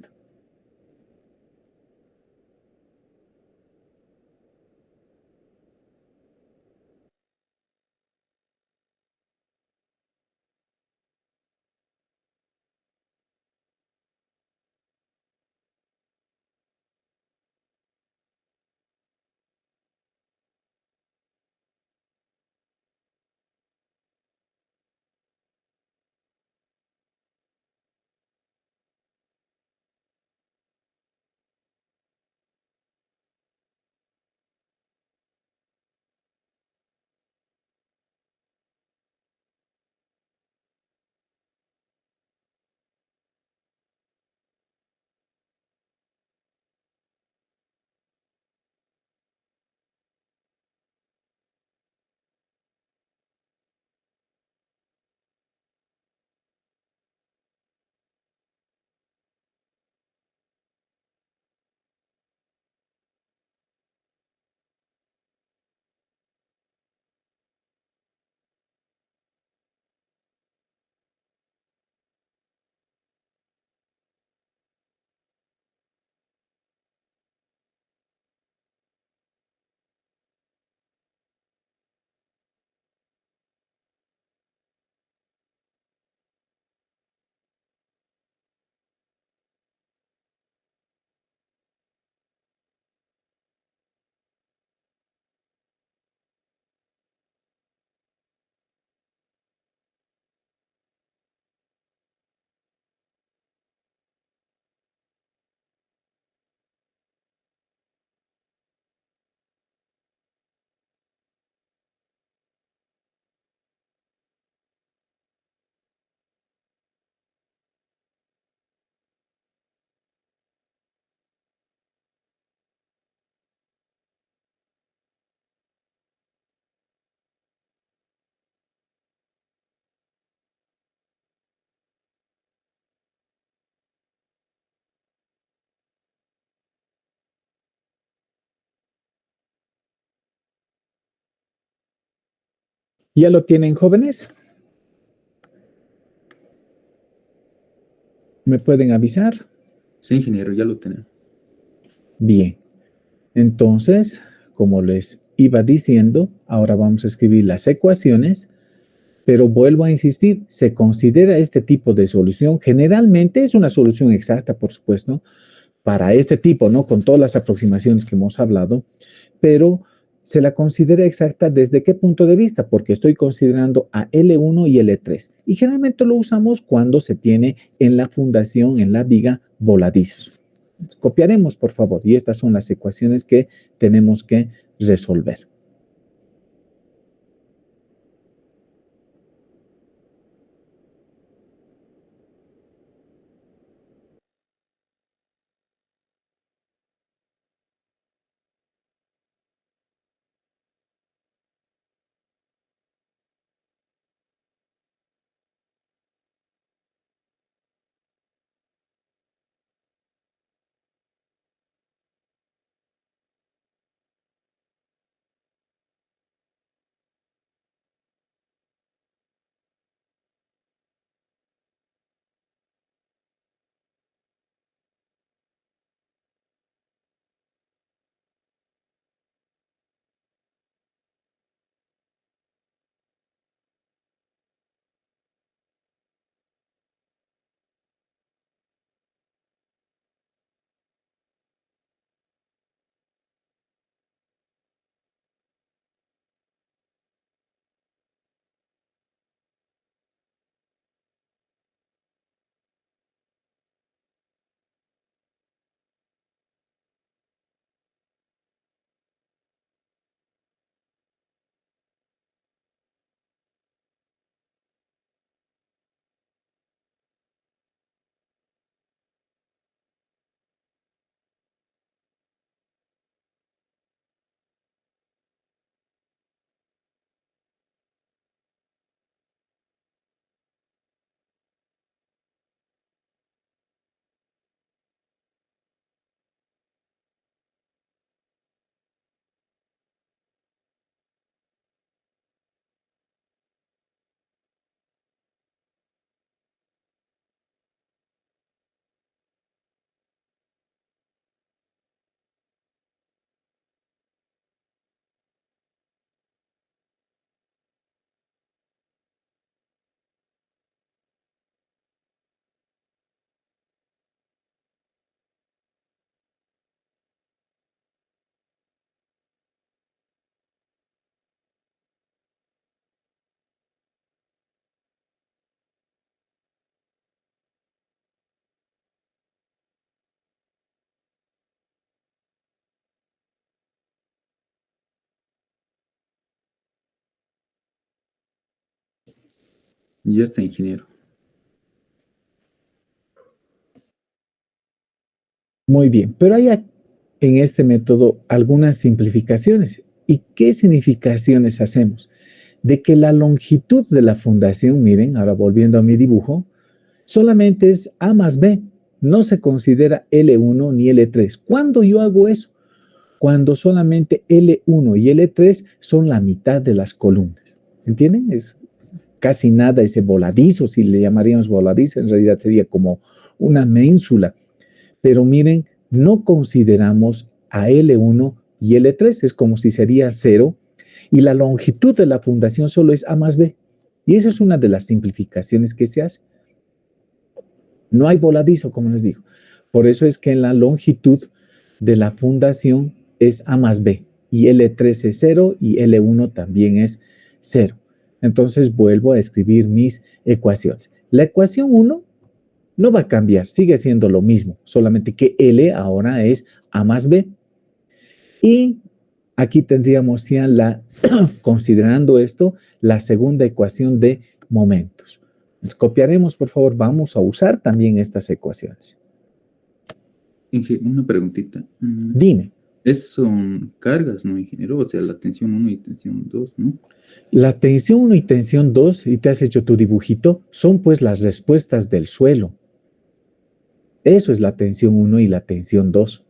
¿Ya lo tienen, jóvenes? ¿Me pueden avisar? Sí, ingeniero, ya lo tenemos. Bien. Entonces, como les iba diciendo, ahora vamos a escribir las ecuaciones, pero vuelvo a insistir, se considera este tipo de solución, generalmente es una solución exacta, por supuesto, para este tipo, ¿no? Con todas las aproximaciones que hemos hablado, pero se la considera exacta ¿desde qué punto de vista? Porque estoy considerando a L1 y L3. Y generalmente lo usamos cuando se tiene en la fundación, en la viga, voladizos. Copiaremos, por favor, y estas son las ecuaciones que tenemos que resolver. Ya está, ingeniero. Muy bien, pero hay en este método algunas simplificaciones. ¿Y qué significaciones hacemos? De que la longitud de la fundación, miren, ahora volviendo a mi dibujo, solamente es A más B, no se considera L1 ni L3. ¿Cuándo yo hago eso? Cuando solamente L1 y L3 son la mitad de las columnas. ¿Entienden? Es casi nada ese voladizo, si le llamaríamos voladizo, en realidad sería como una ménsula. Pero miren, no consideramos a L1 y L3, es como si sería 0, y la longitud de la fundación solo es A más B. Y esa es una de las simplificaciones que se hace. No hay voladizo, como les digo. Por eso es que en la longitud de la fundación es A más B, y L3 es 0 y L1 también es 0. Entonces vuelvo a escribir mis ecuaciones. La ecuación 1 no va a cambiar, sigue siendo lo mismo, solamente que L ahora es A más B. Y aquí tendríamos ya considerando esto, la segunda ecuación de momentos. Nos copiaremos, por favor, vamos a usar también estas ecuaciones. Una preguntita. Dime. Son cargas, ¿no, ingeniero? O sea, la tensión 1 y tensión 2, ¿no? La tensión 1 y tensión 2, y te has hecho tu dibujito, son pues las respuestas del suelo. Eso es la tensión 1 y la tensión 2.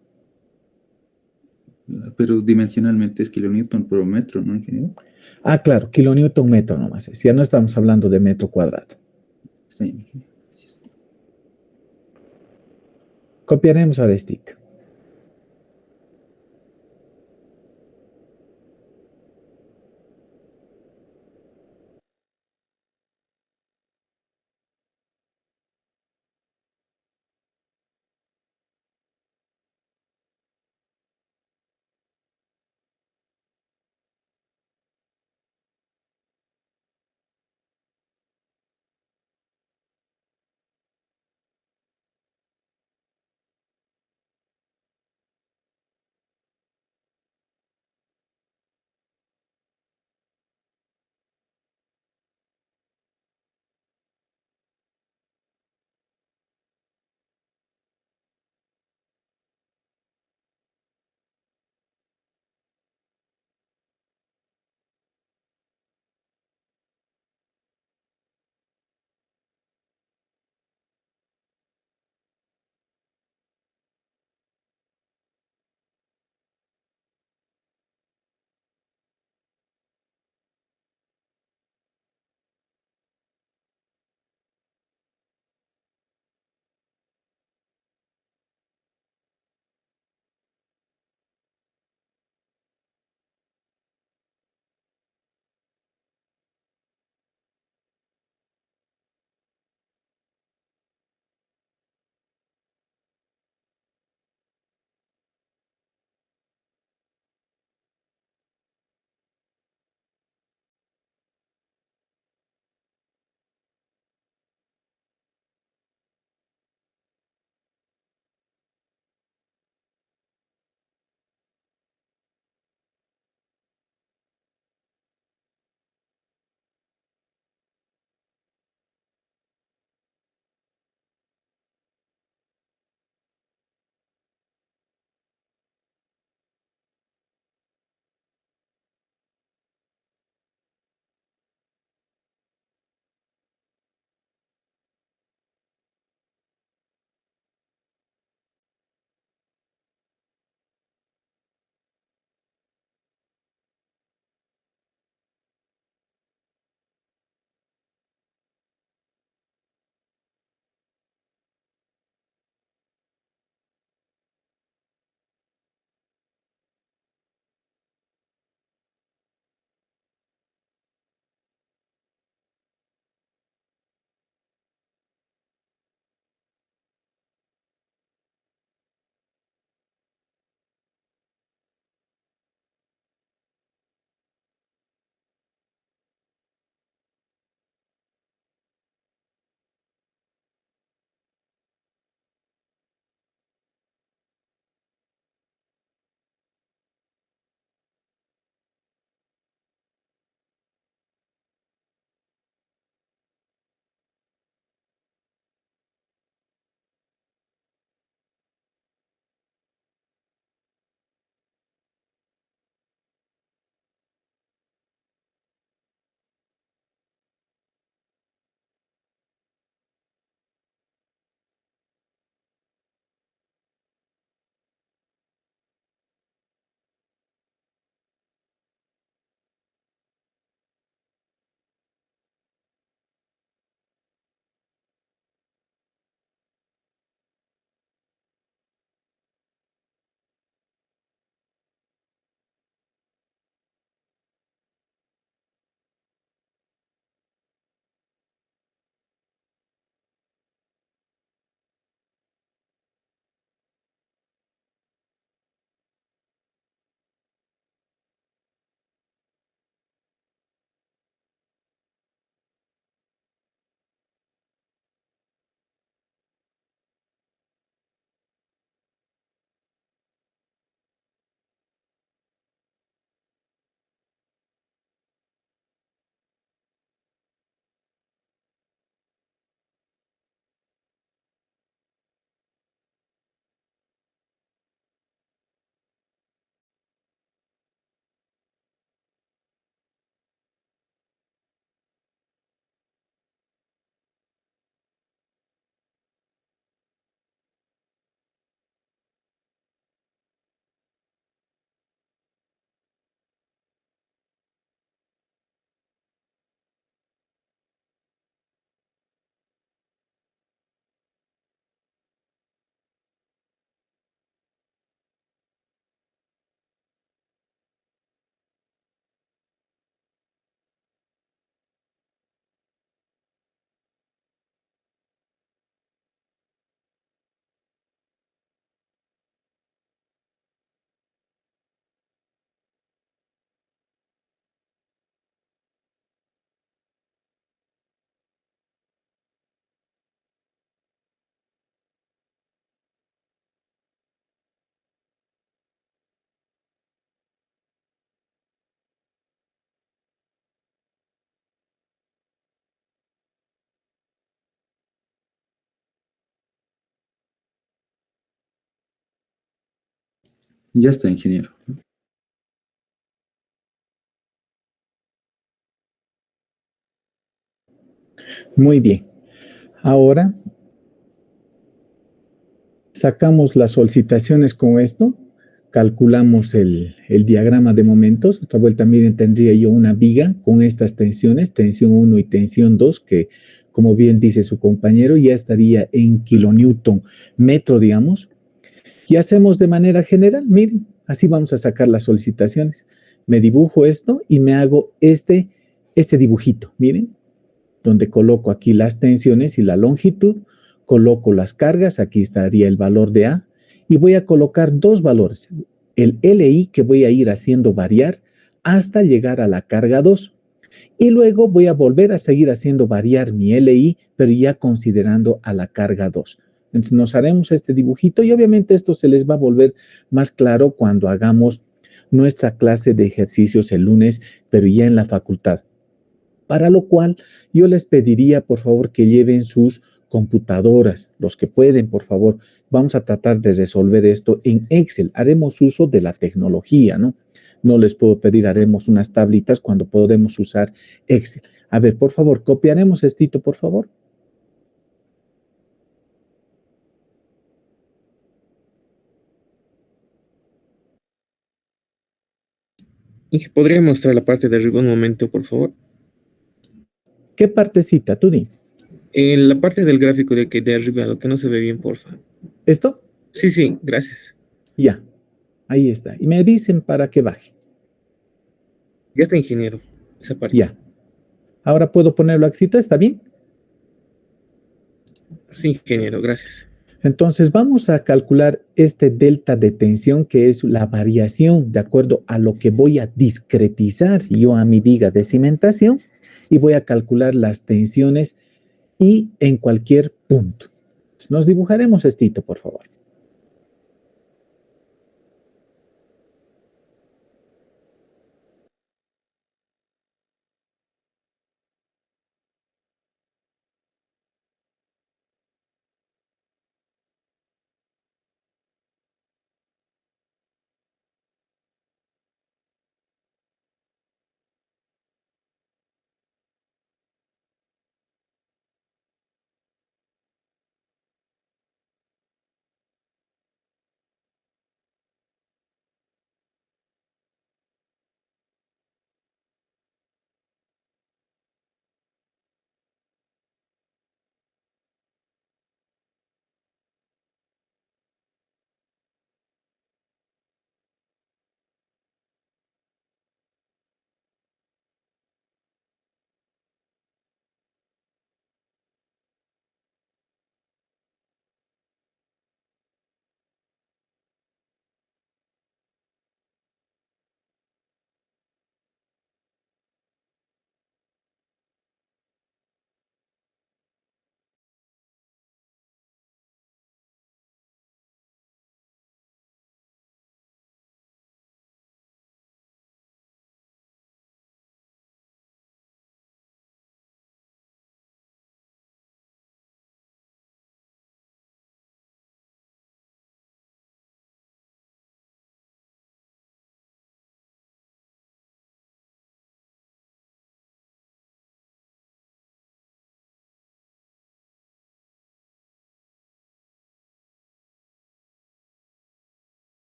Pero dimensionalmente es kilonewton por metro, ¿no, ingeniero? Ah, claro, kilonewton metro nomás es. Ya no estamos hablando de metro cuadrado. Está bien, ingeniero. Gracias. Copiaremos ahora stick. Ya está, ingeniero. Muy bien. Ahora sacamos las solicitaciones con esto, calculamos el diagrama de momentos. Otra vuelta, miren, tendría yo una viga con estas tensiones, tensión 1 y tensión 2, que como bien dice su compañero, ya estaría en kilonewton metro, digamos. Y hacemos de manera general, miren, así vamos a sacar las solicitaciones. Me dibujo esto y me hago este dibujito, miren, donde coloco aquí las tensiones y la longitud, coloco las cargas, aquí estaría el valor de A, y voy a colocar dos valores, el LI que voy a ir haciendo variar hasta llegar a la carga 2. Y luego voy a volver a seguir haciendo variar mi LI, pero ya considerando a la carga 2. Entonces nos haremos este dibujito y obviamente esto se les va a volver más claro cuando hagamos nuestra clase de ejercicios el lunes, pero ya en la facultad. Para lo cual yo les pediría por favor que lleven sus computadoras, los que pueden, por favor. Vamos a tratar de resolver esto en Excel. Haremos uso de la tecnología, ¿no? No les puedo pedir, haremos unas tablitas cuando podemos usar Excel. A ver, por favor, copiaremos esto, por favor. Inge, ¿podría mostrar la parte de arriba un momento, por favor? ¿Qué partecita? Tú di. En la parte del gráfico de arriba, lo que no se ve bien, porfa. ¿Esto? Sí, sí, gracias. Ya, ahí está. Y me dicen para que baje. Ya está, ingeniero, esa parte. Ya. Ahora puedo ponerlo aquí, ¿está bien? Sí, ingeniero, gracias. Entonces vamos a calcular este delta de tensión, que es la variación de acuerdo a lo que voy a discretizar yo a mi viga de cimentación, y voy a calcular las tensiones y en cualquier punto. Nos dibujaremos esto, por favor.